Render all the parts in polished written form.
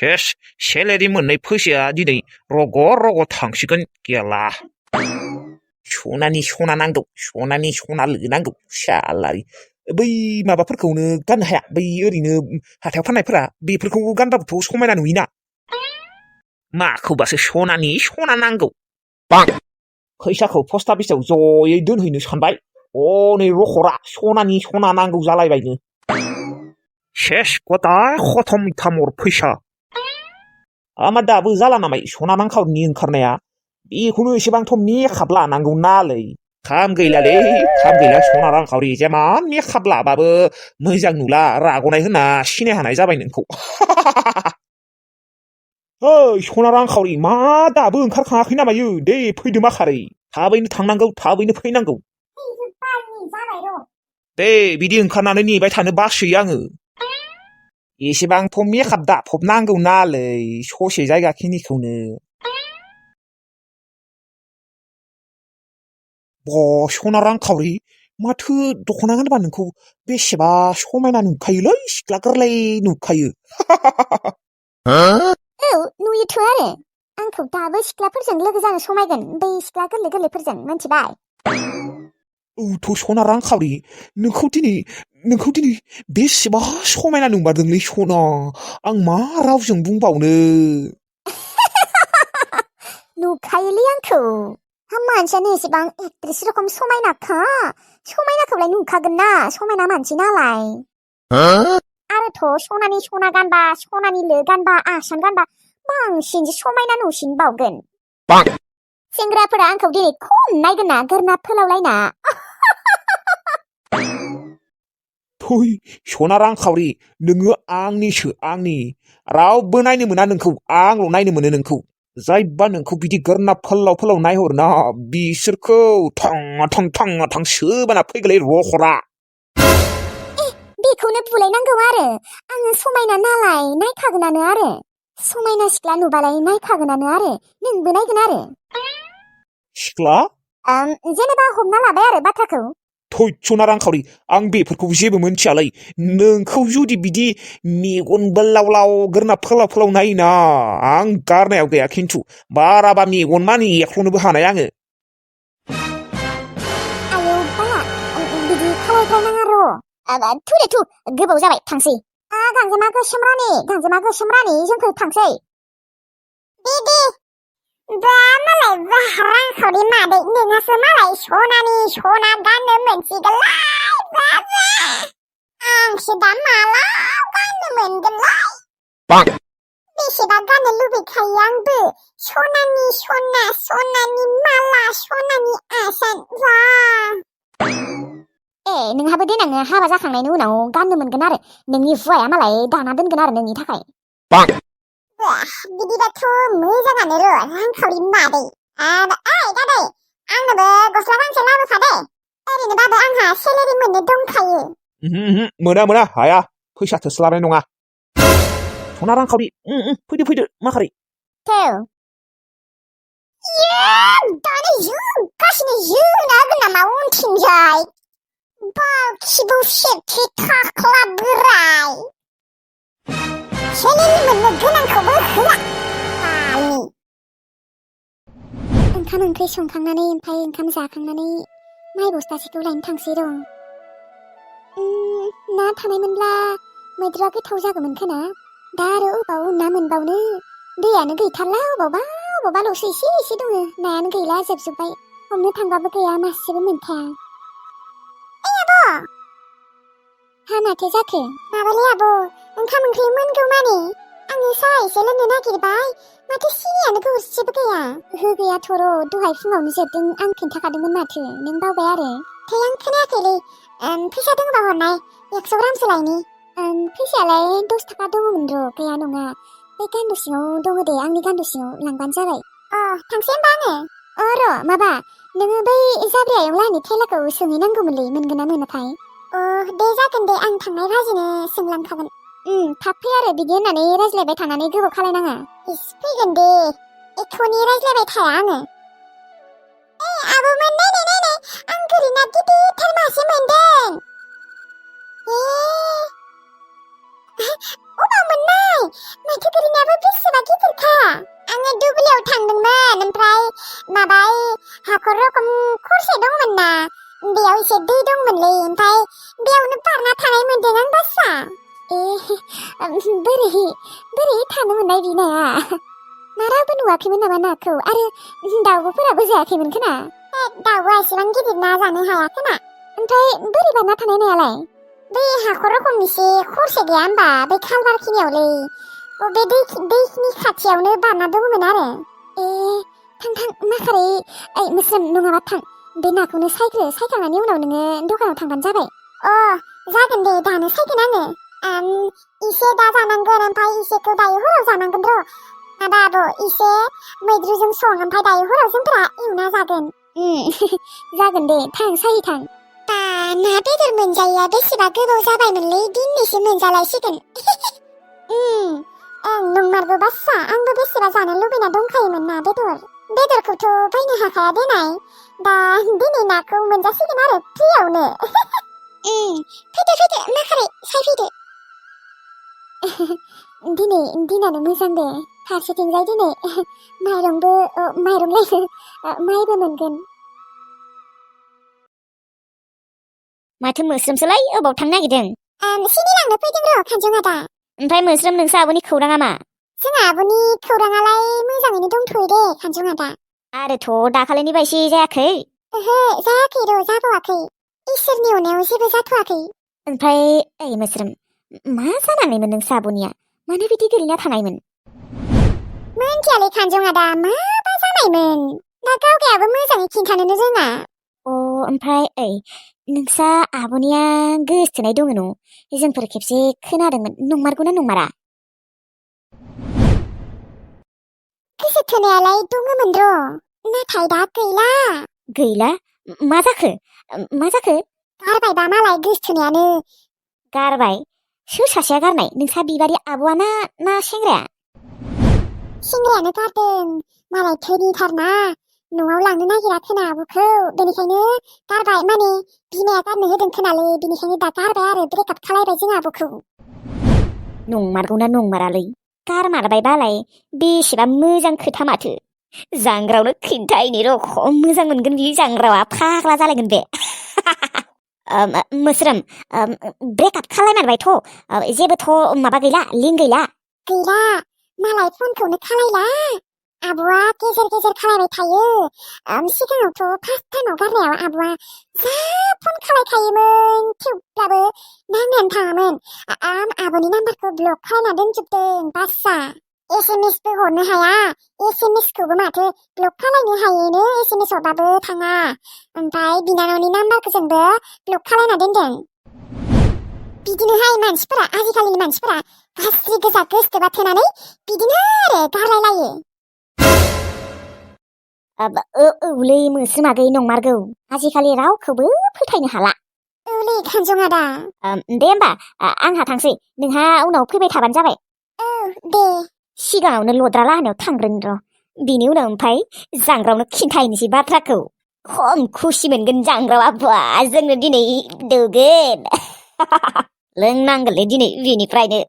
सेस सेलेरि मोननाय फैसाया दिनै रग' रग' थांसिगोन गेला सनानि सना नांगौ सनानि सना नांगौ सालारि बै माबाफोरखौनो गाननो हाया बै ओरैनो हाथायाव फाननायफोरा बेफोरखौ गानबाबोथ' समायना नुयोना माखौबासो सनानि सना नांगौ फैसाखौ पस्ट अफिसाव जयै दोनहैनो सानबाय हनै रखरा सनानि सना नांगौ जालायबायनो सेस गदाय खथम थामर फैसा आमा दाबो जाला नामाय सना रांखावरिनि ओंखारनाया बेखौनो एसेबांथ' मेकआप लानांगौ नालै खाम गैलालै खाम गैला सना रांखावरि जेमान मेकआप लाबाबो मोजां नुला रागनाय होनना सिनाय हानाय जाबाय नोंखौ ओइ सना रांखावरि मा दाबो ओंखारखाङाखै नामायो दे फैदो माखारै थाबैनो थांनांगौ थाबैनो फैनांगौ दे बिदि ओंखारनानै नेबाय थानो बासोयो आङो एसेबांथ' मेकआप दाफबनांगौ नालै ससे जायगाखिनिखौनो सना रांखावरि माथो दख'ना गानबा नोंखौ बेसेबा समायना नुखायोलै सिख्ला गोरलै नुखायो औ नुयोथ' आरो आंखौ दाबो सिख्लाफोरजों लोगो जानो समायगोन बै सिख्ला गोरलै गोरलैफोरजों मिन्थिबाय औथ' सना रांखावरि नोंखौ दिनै बेसेबा समायना नुमारदोंलै सना आं मा रावजों बुंबावनो नुखायोलै आंखौ मानसियानो एसेबां एक्ट्रेस रखम समायनाखौलाय नुखागोन ना समायना मानसि नालाय आरोथ' सनानि सना गानबा सनानि लो गानबा आसान गानबा बांसिनसो समायना नुसिनबावगोन सेंग्राफोरा आंखौ दिनै खम नायगोन ना गोरना फोलावलायना थै सना रांखावरि नोङो आंनिसो आंनि रावबो नायनो मोना नोंखौ आंल' नायनो मोनो नोंखौ जायबा नोंखौ बिदि गोरना फोलाव नायहरना बिसोरखौ थां सोबाना फैगोलै रखरा बेखौनो बुलायनांगौ आरो आङो समायना नालाय नायखागोनानो आरो समायना सिख्ला नुबालाय नायखागोनानो आरो नोंबो नायगोन आरो सिख्ला जेनेबा हमना लाबाय आरो बाथ्राखौ थै सना रांखावरि आं बेफोरखौ जेबो मोनथियालै नोंखौ जुदि बिदि मेगन बोलावलाव गोरना फोलाव नायोना आं गारनायाव गैया खिन्थु बाराबा मेगन मानि एख्ल'नोबो हानाय आङो आयौ बाला बिदि खालायद्रायनाङा र' थु गोबाव जाबाय थांसै गांजेमा गोसोम रानि जोंखौ थांसै दे बा मालाय रांखावरि मादै नोंहासो मालाय सनानि सना गाननो मोनसिगोनलाय बाबा आंसो दा मालाव गाननो मोनगोनलाय बेसेबा गाननो लुबैखायो आंबो सनानि सना सनानि माला सनानि आसान बा नोंहाबो देनां हाबा जाखांनायनि उनाव गाननो मोनगोन आरो नोंनि हुवाया मालाय दाना दोनगोन आरो नोंनि थाखाय बिदिबाथ' मोजाङानो र' रांखावरि मादै ओइ दादै आंनोबो गस्ला गांसे लाबोफा दे ओरैनोबाबो आंहा सेलेरि मोननो दंखायो मोना हाया फैसा थोस्लाबनाय नङा सना रांखावरि फैदो माखारै दानो जोगासिनो जोना होगोन नामा उनथिंजाय बाखिबो सेथि थाख्ला बोराय सेलेरि मोननो गोनांखौबो होला ओंखाम ओंख्रि संखांनानै ओमफ्राय ओंखाम जाखांनानै माइ बस्थासेखौ लायनो थांसै र' ना थानायमोनब्ला मैद्रुआ गोथाव जागौमोन खोना दा आरो अबाव ना मोनबावनो दैयानो गैथारला अबावबाल'सो एसे दङ नायानो गैला जोबजोब्बाय हमनो थांबाबो गैया मासेबो मोनखाया हा माथो जाखो माबालै आब' ओंखाम ओंख्रि मोनगौ माने आङो साहा एसे लोंनो नागिरबाय माथो सिनियानो गरसेबो गैया गैयाथ' र' दहाय फुङावनो जोबदों आं खिन्थाखादोंमोन माथो नों बावबाय आरो आं खोनायाखैलै फैसा दंबा हरनाय 100 ग्रामसो लायनि फैसायालाय 10 थाखा दङमोन र' गैया नङा बे गान्दु सिङाव दङ दे आंनि गान्दु सिङाव लांबानो जाबाय थांसै होमबा आङो र' माबा नोङो बै जाब्रायाव लानि थेलाखौ सोंहैनांगौमोनलै मोनगोन ना मोनाथाय दे जागोन दे आं थांनाय बाजिनो सोंलांखागोन थाब फै आरो बिदि होननानै रायज्लायबाय थानानै गोबाव खालायनाङा फैगोन दे एथ'नि रायज्लायबाय थाया आङो आब'मोन नायनाय आं गोरिना गिदिरथार मासे मोनदों अबाव मोननाय माथो गोरिनायाबो माबा हाखर रखम खरसे दंमोन ना बेयाव एसे दै दंमोनलै ओमफ्राय बेयावनो बारना थानाय मोनदों आं बासा बोरै थानो मोननाय बि नाया मा रावबो नुवाखैमोन नामा नाखौ आरो दाउबोफोराबो जायाखैमोन खोना दाउआ एसेबां गिदिर ना जानो हाया खोना ओमफ्राय बोरै बारना थानाय नायालाय बै हाखर रखम एसे खरसे गैया होमबा बै खालबार खिनियावलै बे दैनि खाथियावनो बारना दंमोन आरो थां माखारै मोस्रोम नङाबा थां बे नाखौनो सायखांनायनि उनाव नोङो दखानाव थांबानो जाबाय जागोन दे दानो सायगोन आङो इसे दा जानांगोन ओमफ्राय इसेखौ दायो हराव जानांगोन र' माबा आब' इसे मैद्रुजों सं ओमफ्राय दायो हराव जोंफोरा एवना जागोन जागोन दे थां सायै थां ना बेदर मोनजायैया बेसेबा गोबाव जाबायमोनलै दिनैसो मोनजालायसिगोन नंमारगौ बास्रा आंबो बेसेबा जानो लुबैना दंखायोमोन ना बेदरखौथ' बायनो हाखाया देनाय दा दिनै नाखौ मोनजासिगोन आरो फ्रियावनो फैदो माखारै सायफैदो दिनै दिनानो मोजां दे फारसेथिंजाय दिनै माइरंलायनो माइबो मोनगोन माथो मोस्रोमसोलाय अबाव थांनो नागिरदों सिनि लांनो फैदों र' खानजं आदा ओमफ्राय मोस्रोम नोंसा आब'नि खौराङा मा जोंहा आब'नि खौराङालाय मोजाङैनो दंथ'यो दे खानजं आदा आरोथ' दाखालिनि बायसि जायाखै ओहो जायाखै र' जाबावाखै इसोरनि अननायाव जेबो जाथ'वाखै ओमफ्राय मोस्रोम मा जानानैमोन नोंसा आब'निया मानो बिदि गोलैना थानायमोन मोनथियालै खानजं आदा माबा जानायमोन दा गावगायाबो मोजाङै खिन्थानोनो रोङा ओमफ्राय नोंसा आब'निया गोसथोनाय दङ न' जोंफोर खेबसे खोनादोंमोन नंमारगौना नंमारा गोसोथोनायालाय दङमोन र' नाथाय दा गैला मा जाखो गारबायबा मालाय गोसोथोनायानो गारबाय सोर सासेया गारनाय नोंसा बिबारि आब'आ ना सेंग्रायानो गारदों मालाय धोनिथारना न'आव लांनो नागिरा खोना आब'खौ बेनिखायनो गारबाय माने बिमाया गारनो होदों खोनालै बेनिखायनो दा गारबाय आरो ब्रेकआप खालायबाय जों आब'खौ नंमारगौना नंमारालै गारमारबायबालाय बेसेबा मोजां खोथा माथो जांग्रावनो खिन्थायनि र' खम मोजां मोनगोन बि जांग्रावा फाग्ला जालायगोन बे मोस्रोम ब्रेकआप खालायमारबायथ' जेबोथ' माबा गैला लिंक गैला मालाय फनखौनो खालायला आब'आ गेजेर खालायबाय थायो सिगाङावथ' फार्स्ट टाइमाव गारनायाव आब'आ जा फन खालायखायोमोन थेवब्लाबो नांनानै थाङामोन आब'नि नाम्बारखौ ब्लक खालायना दोनजोबदों बासा SMS बो हरनो हाया SMS खौबो माथो ब्लक खालायनो हायोनो SMS हरबाबो थाङा ओमफ्राय बिनानावनि नाम्बारखौजोंबो ब्लक खालायना दोनदों बिदिनोहाय मानसिफोरा आजिखालिनि मानसिफोरा गाज्रि गोजा गोसोथोबा थोनानै बिदिनो आरो गारलायलायो औलै मोस्रोम आगै नंमारगौ आजिखालि रावखौबो फोथायनो हाला औलै खानजं आदा दे होमबा आंहा थांसै नोंहा उनाव फैबाय थाबानो जाबाय दे सिगाङावनो लद्रा लाहानायाव थांग्रोन र' बिनि उनाव ओमफ्राय जांग्रावनो खिन्थाहैनोसै बाथ्राखौ खम खुसि मोनगोन जांग्रावा बा जोंनो दिनै दौगोन लोंनांगोनलै दिनै बेनिफ्रायनो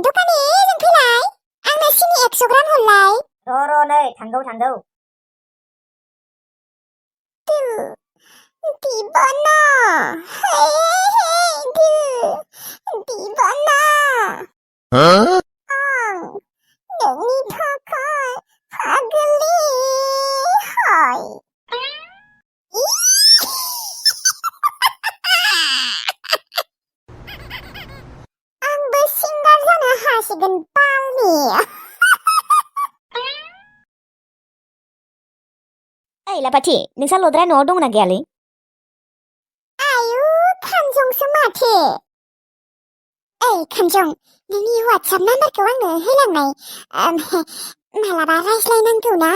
दखानि जों फैलाय आंनो सिनि 100 ग्राम हरलाय र' नै थांगौ दिबाना दिबाना आं नोंनि थाखाय पागलि हाय आंबो सिंगार जानो हासिगोन बालनि लापाथि नोंसा लद्राया न'आव दंना गैयालै आयु खानजंसो माथो खानजं नोंनि WhatsApp नाम्बारखौ आंनो होलांनाय मालाबा रायज्लायनांगौ ना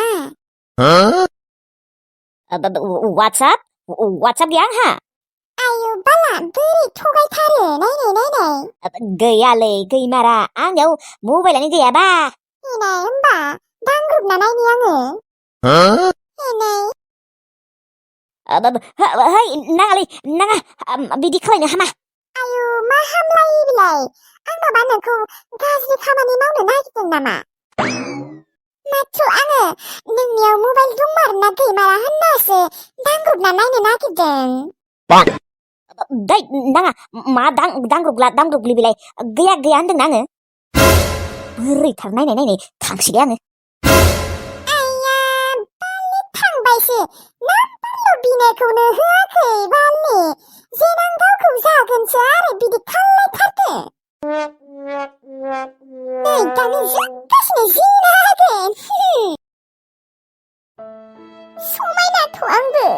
WhatsApp गैया आंहा आयु बाला बोरै थगायथारो नायनाय गैयालै गैमारा आंनियाव मबाइलानो गैयाबा होमबा दांग्रोबना नायनि आङो है नाङालै नाङा बिदि खालायनो हामा आयु मा हामलायो बिलाय आं माबा नोंखौ गाज्रि खामानि मावनो नागिरदों नामा माथ्र' आङो नोंनियाव मबाइल दंमारोना गैमारा होननासो दांब्रबना नायनो नागिरदों। दै नाङा मा दांग्रुबलि बेलाय गैया होनदोंना आङो बोरैथार नायनाय थांसैदे आङो। आइया बालि थांबायसो नाम्बारल' बिनायखौनो होआखै बालि जेनां गावखौ जागोनसो आरो बिदि खालायथारदो। नै दानो जोबगासिनो जिना होगोन। समायनाथ' आंबो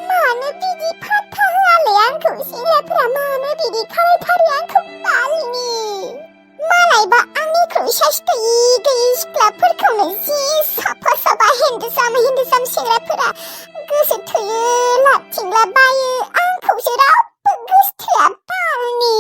मानो बिदि फात्ता होआलै आंखौ सेंग्राफोरा मानो बिदि खालायथारो आंखौ बालिनि मालायबा आंनिख्रुइ साइस गैयि सिख्लाफोरखौनो जि साफा हेन्डसाम सेंग्राफोरा गोसो थोयो लाबथिंला बायो आंखौसो रावबो गोसो थोआ बालनि।